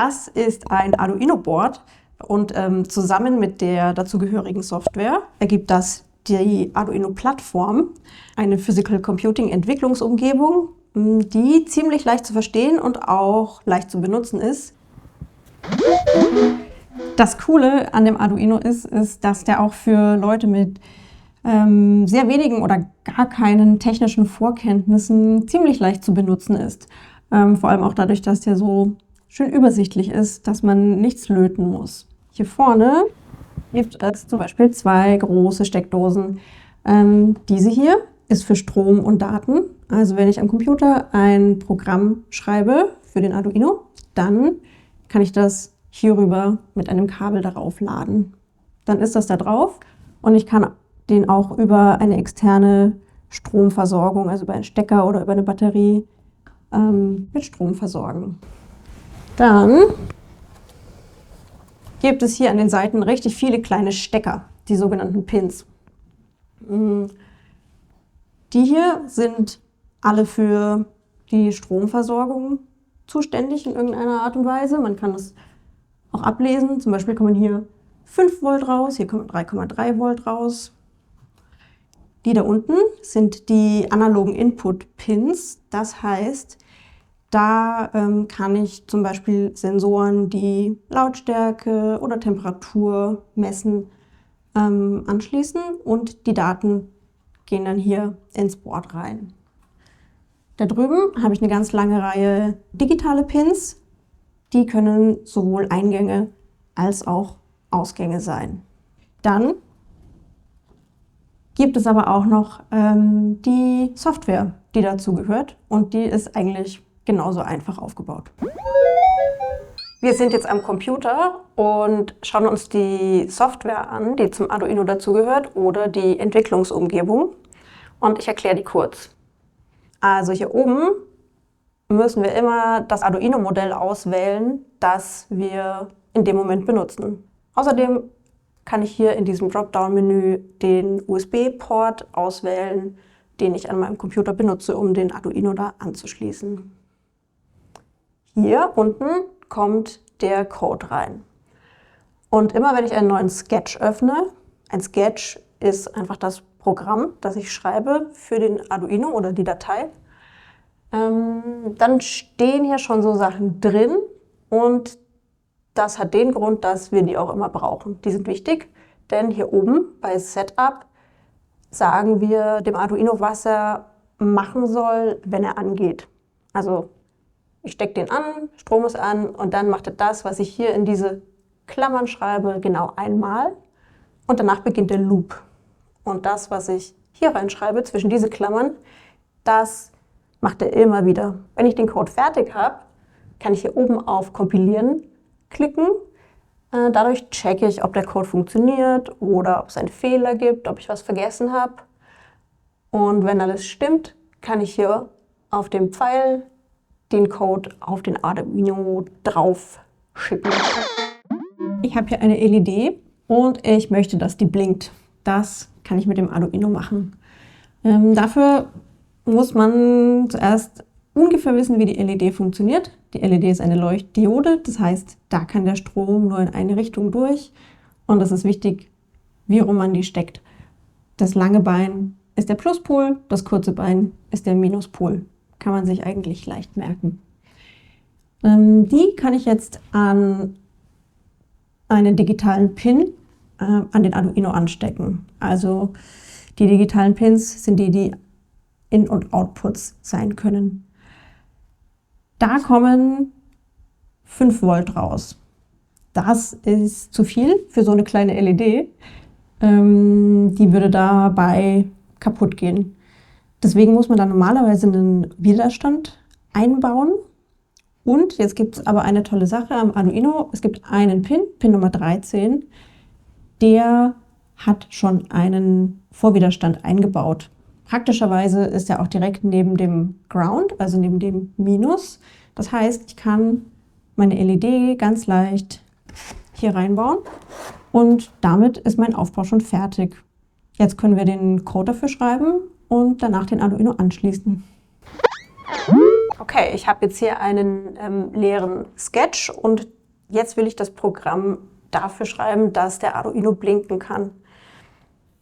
Das ist ein Arduino-Board und zusammen mit der dazugehörigen Software ergibt das die Arduino-Plattform, eine Physical Computing-Entwicklungsumgebung, die ziemlich leicht zu verstehen und auch leicht zu benutzen ist. Das Coole an dem Arduino ist, dass der auch für Leute mit sehr wenigen oder gar keinen technischen Vorkenntnissen ziemlich leicht zu benutzen ist. Vor allem auch dadurch, dass der so schön übersichtlich ist, dass man nichts löten muss. Hier vorne gibt es zum Beispiel 2 große Steckdosen. Diese hier ist für Strom und Daten. Also wenn ich am Computer ein Programm schreibe für den Arduino, dann kann ich das hierüber mit einem Kabel darauf laden. Dann ist das da drauf und ich kann den auch über eine externe Stromversorgung, also über einen Stecker oder über eine Batterie, mit Strom versorgen. Dann gibt es hier an den Seiten richtig viele kleine Stecker, die sogenannten Pins. Die hier sind alle für die Stromversorgung zuständig in irgendeiner Art und Weise. Man kann das auch ablesen. Zum Beispiel kommen hier 5 Volt raus, hier kommen 3,3 Volt raus. Die da unten sind die analogen Input-Pins. Das heißt, da kann ich zum Beispiel Sensoren, die Lautstärke oder Temperatur messen, anschließen und die Daten gehen dann hier ins Board rein. Da drüben habe ich eine ganz lange Reihe digitale Pins. Die können sowohl Eingänge als auch Ausgänge sein. Dann gibt es aber auch noch die Software, die dazu gehört, und die ist eigentlich genauso einfach aufgebaut. Wir sind jetzt am Computer und schauen uns die Software an, die zum Arduino dazugehört, oder die Entwicklungsumgebung. Und ich erkläre die kurz. Also hier oben müssen wir immer das Arduino-Modell auswählen, das wir in dem Moment benutzen. Außerdem kann ich hier in diesem Dropdown-Menü den USB-Port auswählen, den ich an meinem Computer benutze, um den Arduino da anzuschließen. Hier unten kommt der Code rein. Und immer wenn ich einen neuen Sketch öffne, ein Sketch ist einfach das Programm, das ich schreibe für den Arduino oder die Datei, dann stehen hier schon so Sachen drin und das hat den Grund, dass wir die auch immer brauchen. Die sind wichtig, denn hier oben bei Setup sagen wir dem Arduino, was er machen soll, wenn er angeht. Also ich stecke den an, Strom ist an und dann macht er das, was ich hier in diese Klammern schreibe, genau einmal und danach beginnt der Loop. Und das, was ich hier reinschreibe, zwischen diese Klammern, das macht er immer wieder. Wenn ich den Code fertig habe, kann ich hier oben auf Kompilieren klicken. Dadurch checke ich, ob der Code funktioniert oder ob es einen Fehler gibt, ob ich was vergessen habe. Und wenn alles stimmt, kann ich hier auf dem Pfeil den Code auf den Arduino drauf schicken. Ich habe hier eine LED und ich möchte, dass die blinkt. Das kann ich mit dem Arduino machen. Dafür muss man zuerst ungefähr wissen, wie die LED funktioniert. Die LED ist eine Leuchtdiode, das heißt, da kann der Strom nur in eine Richtung durch. Und es ist wichtig, wie rum man die steckt. Das lange Bein ist der Pluspol, das kurze Bein ist der Minuspol. Kann man sich eigentlich leicht merken. Die kann ich jetzt an einen digitalen Pin an den Arduino anstecken. Also die digitalen Pins sind die In- und Outputs sein können. Da kommen 5 Volt raus. Das ist zu viel für so eine kleine LED. Die würde dabei kaputt gehen. Deswegen muss man da normalerweise einen Widerstand einbauen. Und jetzt gibt es aber eine tolle Sache am Arduino. Es gibt einen Pin, Pin Nummer 13, der hat schon einen Vorwiderstand eingebaut. Praktischerweise ist er auch direkt neben dem Ground, also neben dem Minus. Das heißt, ich kann meine LED ganz leicht hier reinbauen und damit ist mein Aufbau schon fertig. Jetzt können wir den Code dafür schreiben und danach den Arduino anschließen. Okay, ich habe jetzt hier einen leeren Sketch und Jetzt will ich das Programm dafür schreiben, dass der Arduino blinken kann.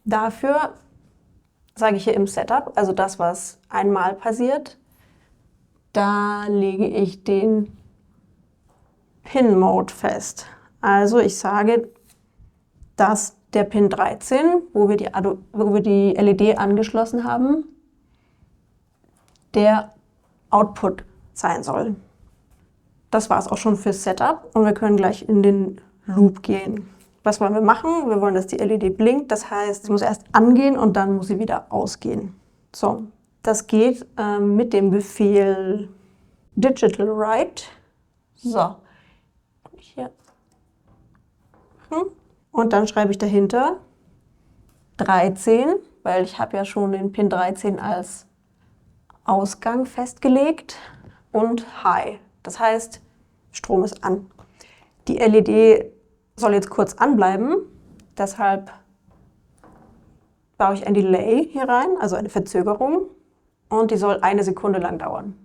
Dafür sage ich hier im Setup, also das, was einmal passiert, da lege ich den Pin-Mode fest. Also ich sage, dass der Pin 13, wo wir die LED angeschlossen haben, der Output sein soll. Das war es auch schon fürs Setup und wir können gleich in den Loop gehen. Was wollen wir machen? Wir wollen, dass die LED blinkt. Das heißt, sie muss erst angehen und dann muss sie wieder ausgehen. So, das geht mit dem Befehl Digital Write. So, hier. Und dann schreibe ich dahinter 13, weil ich habe ja schon den Pin 13 als Ausgang festgelegt und High. Das heißt, Strom ist an. Die LED soll jetzt kurz anbleiben, deshalb baue ich ein Delay hier rein, also eine Verzögerung, und die soll 1 Sekunde lang dauern.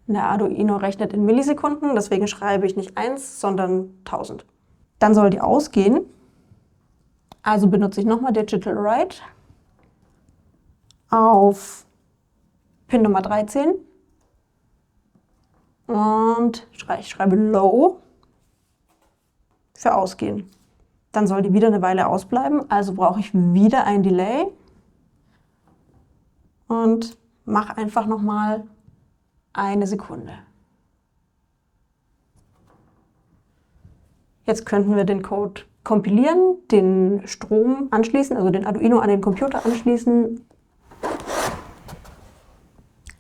Der Arduino rechnet in Millisekunden, deswegen schreibe ich nicht 1, sondern 1000. Dann soll die ausgehen, also benutze ich nochmal Digital Write auf Pin Nummer 13 und ich schreibe Low für Ausgehen. Dann soll die wieder eine Weile ausbleiben, also brauche ich wieder ein Delay und mache einfach nochmal 1 Sekunde. Jetzt könnten wir den Code kompilieren, den Strom anschließen, also den Arduino an den Computer anschließen.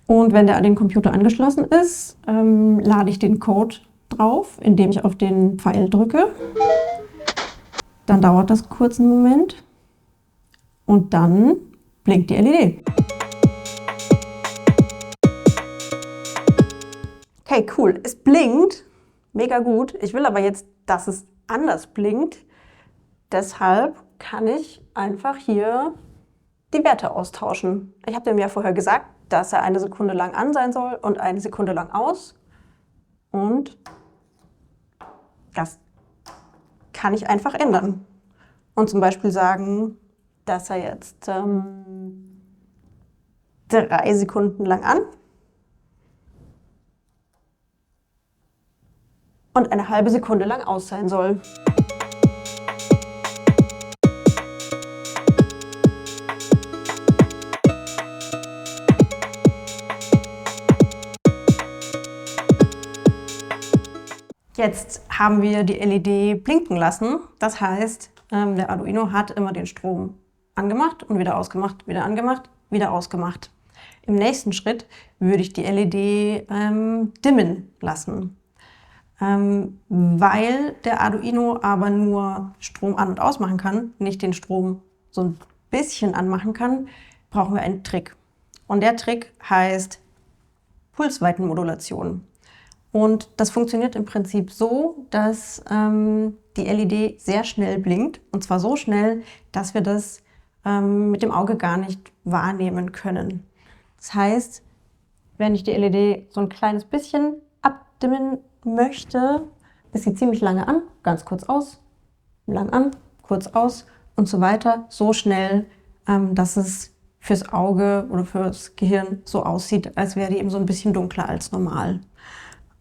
Und wenn der an den Computer angeschlossen ist, lade ich den Code drauf, indem ich auf den Pfeil drücke. Dann dauert das kurz einen Moment und dann blinkt die LED. Okay, cool. Es blinkt. Mega gut. Ich will aber jetzt, dass es anders blinkt. Deshalb kann ich einfach hier die Werte austauschen. Ich habe dem ja vorher gesagt, dass er 1 Sekunde lang an sein soll und 1 Sekunde lang aus. Und das kann ich einfach ändern. Und zum Beispiel sagen, dass er jetzt 3 Sekunden lang an und eine halbe Sekunde lang aus sein soll. Jetzt haben wir die LED blinken lassen. Das heißt, der Arduino hat immer den Strom angemacht und wieder ausgemacht, wieder angemacht, wieder ausgemacht. Im nächsten Schritt würde ich die LED dimmen lassen. Weil der Arduino aber nur Strom an- und ausmachen kann, nicht den Strom so ein bisschen anmachen kann, brauchen wir einen Trick. Und der Trick heißt Pulsweitenmodulation. Und das funktioniert im Prinzip so, dass die LED sehr schnell blinkt. Und zwar so schnell, dass wir das mit dem Auge gar nicht wahrnehmen können. Das heißt, wenn ich die LED so ein kleines bisschen abdimmen möchte, ist sie ziemlich lange an, ganz kurz aus, lang an, kurz aus und so weiter. So schnell, dass es fürs Auge oder fürs Gehirn so aussieht, als wäre die eben so ein bisschen dunkler als normal.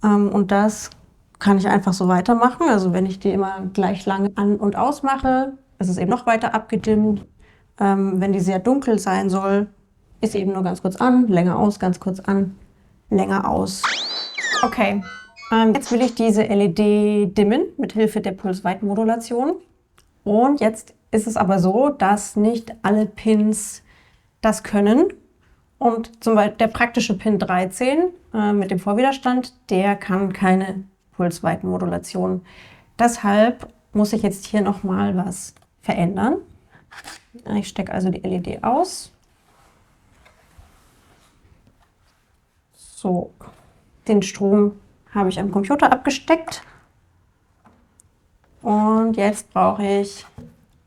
Und das kann ich einfach so weitermachen. Also wenn ich die immer gleich lange an- und ausmache, ist es eben noch weiter abgedimmt. Wenn die sehr dunkel sein soll, ist sie eben nur ganz kurz an, länger aus, ganz kurz an, länger aus. Okay, jetzt will ich diese LED dimmen mit Hilfe der Pulsweitenmodulation. Und jetzt ist es aber so, dass nicht alle Pins das können. Und zum Beispiel der praktische Pin 13 mit dem Vorwiderstand, der kann keine Pulsweitenmodulation. Deshalb muss ich jetzt hier nochmal was verändern. Ich stecke also die LED aus. So, den Strom habe ich am Computer abgesteckt. Und jetzt brauche ich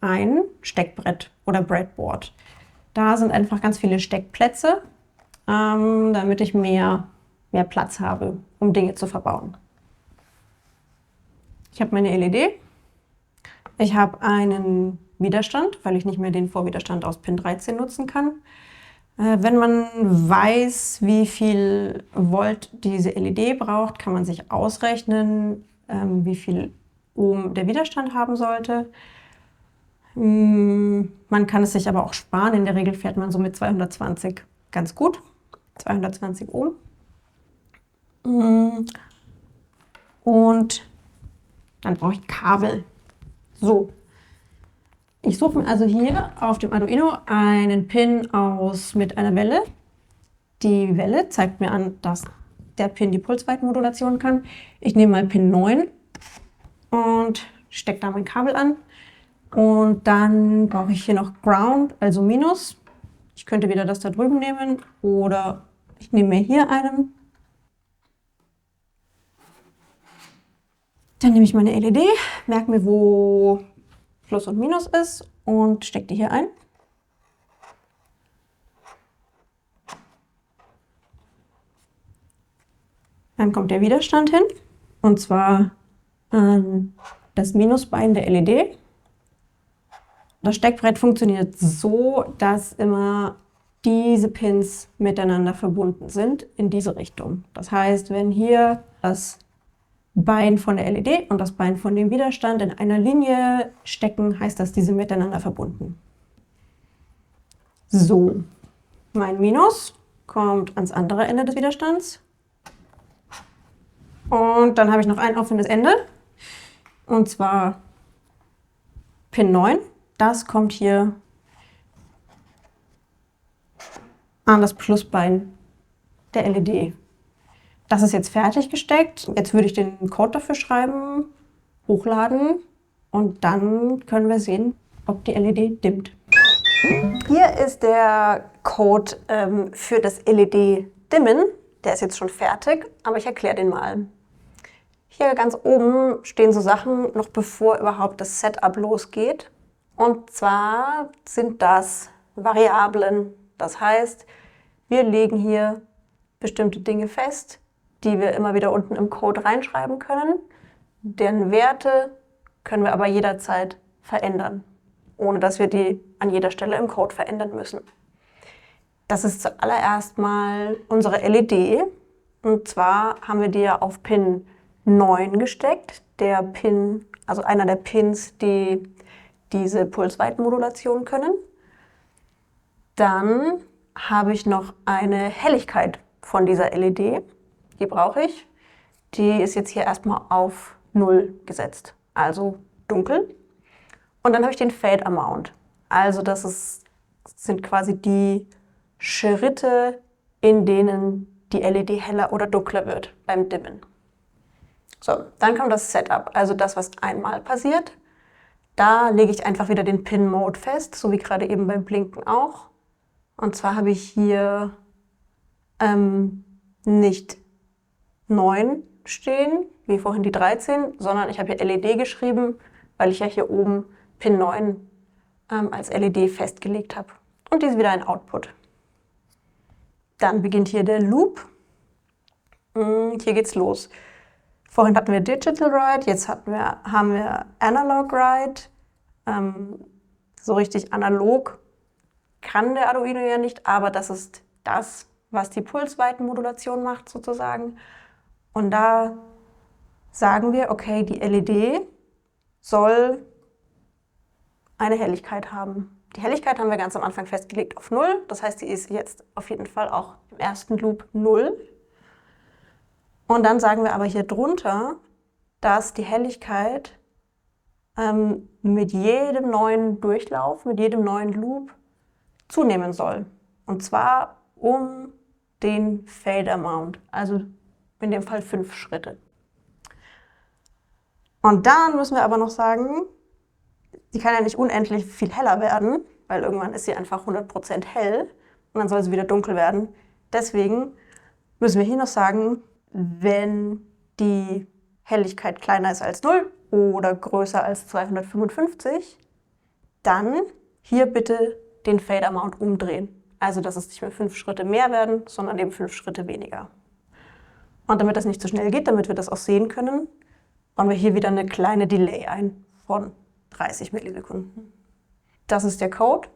ein Steckbrett oder Breadboard. Da sind einfach ganz viele Steckplätze, damit ich mehr Platz habe, um Dinge zu verbauen. Ich habe meine LED. Ich habe einen Widerstand, weil ich nicht mehr den Vorwiderstand aus Pin 13 nutzen kann. Wenn man weiß, wie viel Volt diese LED braucht, kann man sich ausrechnen, wie viel Ohm der Widerstand haben sollte. Man kann es sich aber auch sparen. In der Regel fährt man so mit 220 ganz gut. 220 Ohm. Und dann brauche ich Kabel. So. Ich suche mir also hier auf dem Arduino einen Pin aus mit einer Welle. Die Welle zeigt mir an, dass der Pin die Pulsweitenmodulation kann. Ich nehme mal Pin 9 und stecke da mein Kabel an. Und dann brauche ich hier noch Ground, also Minus. Ich könnte wieder das da drüben nehmen oder ich nehme mir hier einen. Dann nehme ich meine LED, merke mir, wo Plus und Minus ist und stecke die hier ein. Dann kommt der Widerstand hin, und zwar an das Minusbein der LED. Das Steckbrett funktioniert so, dass immer diese Pins miteinander verbunden sind in diese Richtung. Das heißt, wenn hier das Bein von der LED und das Bein von dem Widerstand in einer Linie stecken, heißt das, die sind miteinander verbunden. So, mein Minus kommt ans andere Ende des Widerstands. Und dann habe ich noch ein offenes Ende, und zwar Pin 9. Das kommt hier an das Plusbein der LED. Das ist jetzt fertig gesteckt. Jetzt würde ich den Code dafür schreiben, hochladen, und dann können wir sehen, ob die LED dimmt. Hier ist der Code für das LED-Dimmen. Der ist jetzt schon fertig, aber ich erkläre den mal. Hier ganz oben stehen so Sachen, noch bevor überhaupt das Setup losgeht. Und zwar sind das Variablen. Das heißt, wir legen hier bestimmte Dinge fest, die wir immer wieder unten im Code reinschreiben können. Deren Werte können wir aber jederzeit verändern, ohne dass wir die an jeder Stelle im Code verändern müssen. Das ist zuallererst mal unsere LED. Und zwar haben wir die ja auf Pin 9 gesteckt. Der Pin, also einer der Pins, die diese Pulsweitenmodulation können. Dann habe ich noch eine Helligkeit von dieser LED. Die brauche ich. Die ist jetzt hier erstmal auf 0 gesetzt, also dunkel. Und dann habe ich den Fade Amount. Also das sind quasi die Schritte, in denen die LED heller oder dunkler wird beim Dimmen. So, dann kommt das Setup, also das, was einmal passiert. Da lege ich einfach wieder den Pin-Mode fest, so wie gerade eben beim Blinken auch. Und zwar habe ich hier nicht 9 stehen, wie vorhin die 13, sondern ich habe hier LED geschrieben, weil ich ja hier oben Pin 9 als LED festgelegt habe. Und die ist wieder ein Output. Dann beginnt hier der Loop. Hier geht's los. Vorhin hatten wir Digital Write, jetzt haben wir Analog Write. So richtig analog kann der Arduino ja nicht, aber das ist das, was die Pulsweitenmodulation macht sozusagen. Und da sagen wir, okay, die LED soll eine Helligkeit haben. Die Helligkeit haben wir ganz am Anfang festgelegt auf 0. Das heißt, die ist jetzt auf jeden Fall auch im ersten Loop 0. Und dann sagen wir aber hier drunter, dass die Helligkeit mit jedem neuen Durchlauf, mit jedem neuen Loop zunehmen soll. Und zwar um den Fade Amount, also in dem Fall 5 Schritte. Und dann müssen wir aber noch sagen, die kann ja nicht unendlich viel heller werden, weil irgendwann ist sie einfach 100% hell und dann soll sie wieder dunkel werden. Deswegen müssen wir hier noch sagen, wenn die Helligkeit kleiner ist als 0 oder größer als 255, dann hier bitte den Fade Amount umdrehen. Also dass es nicht mehr 5 Schritte mehr werden, sondern eben 5 Schritte weniger. Und damit das nicht so schnell geht, damit wir das auch sehen können, bauen wir hier wieder eine kleine Delay ein von 30 Millisekunden. Das ist der Code.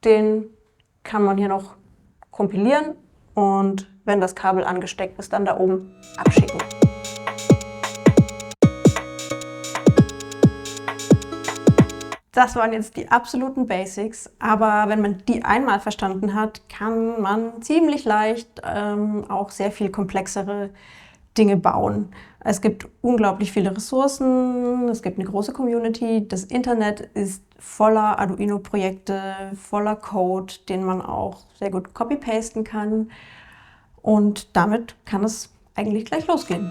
Den kann man hier noch kompilieren und wenn das Kabel angesteckt ist, dann da oben abschicken. Das waren jetzt die absoluten Basics, aber wenn man die einmal verstanden hat, kann man ziemlich leicht auch sehr viel komplexere Dinge bauen. Es gibt unglaublich viele Ressourcen, es gibt eine große Community. Das Internet ist voller Arduino-Projekte, voller Code, den man auch sehr gut copy-pasten kann. Und damit kann es eigentlich gleich losgehen.